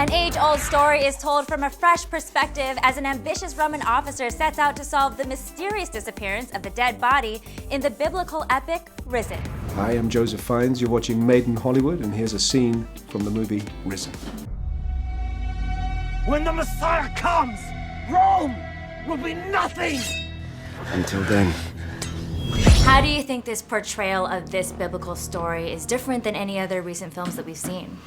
An age-old story is told from a fresh perspective as an ambitious Roman officer sets out to solve the mysterious disappearance of the dead body in the biblical epic Risen. Hi, I'm Joseph Fiennes. You're watching Made in Hollywood, and here's a scene from the movie Risen. When the Messiah comes, Rome will be nothing! Until then. How do you think this portrayal of this biblical story is different than any other recent films that we've seen?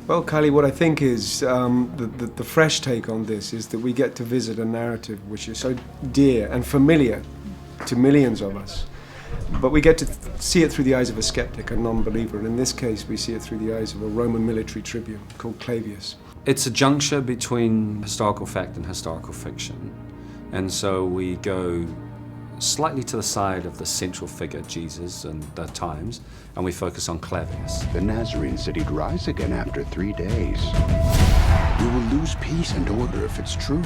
Well, Kylie, what I think is the fresh take on this is that we get to visit a narrative which is so dear and familiar to millions of us. But we get to see it through the eyes of a skeptic, a non-believer, and in this case we see it through the eyes of a Roman military tribune called Clavius. It's a juncture between historical fact and historical fiction, and so we go slightly to the side of the central figure, Jesus, and the times, and we focus on Clavius. The Nazarene said he'd rise again after 3 days. We will lose peace and order if it's true.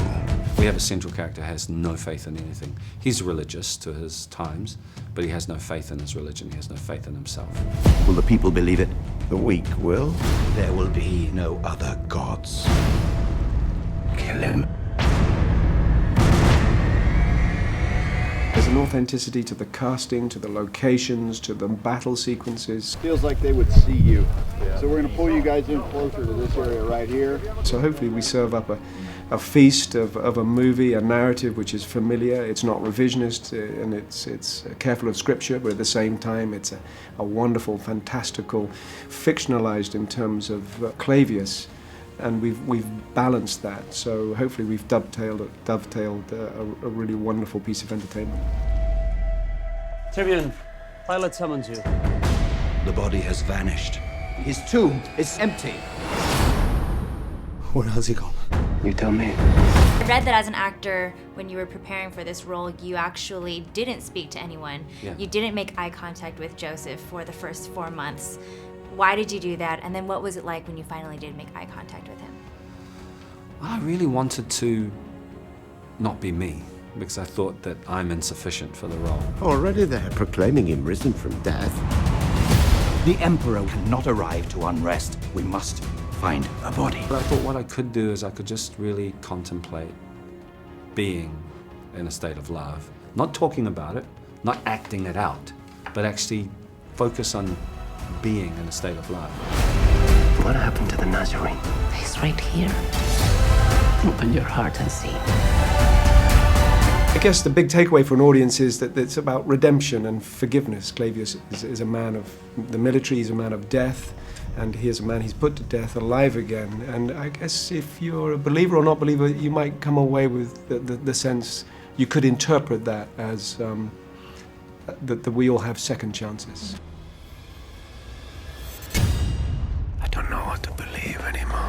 We have a central character who has no faith in anything. He's religious to his times, but he has no faith in his religion. He has no faith in himself. Will the people believe it? The weak will. There will be no other gods. Kill him. There's an authenticity to the casting, to the locations, to the battle sequences. Feels like they would see you. So we're going to pull you guys in closer to this area right here. So hopefully we serve up a feast of a movie, a narrative which is familiar. It's not revisionist, and it's careful of scripture, but at the same time it's a wonderful, fantastical, fictionalized in terms of Clavius. And we've balanced that, so hopefully we've dovetailed a really wonderful piece of entertainment. Tribune, Pilate summons you. The body has vanished. His tomb is empty. Where has he gone? You tell me. I read that as an actor, when you were preparing for this role, you actually didn't speak to anyone. Yeah. You didn't make eye contact with Joseph for the first 4 months. Why did you do that? And then what was it like when you finally did make eye contact with him? I really wanted to not be me, because I thought that I'm insufficient for the role. Already they're proclaiming him risen from death. The Emperor cannot arrive to unrest. We must find a body. But I thought what I could do is I could just really contemplate being in a state of love. Not talking about it, not acting it out, but actually focus on being in a state of love. What happened to the Nazarene? He's right here. Open your heart and see. I guess the big takeaway for an audience is that it's about redemption and forgiveness. Clavius is a man of the military, he's a man of death, and here's a man he's put to death alive again. And I guess if you're a believer or not believer, you might come away with the sense, you could interpret that as that we all have second chances. I don't know what to believe anymore.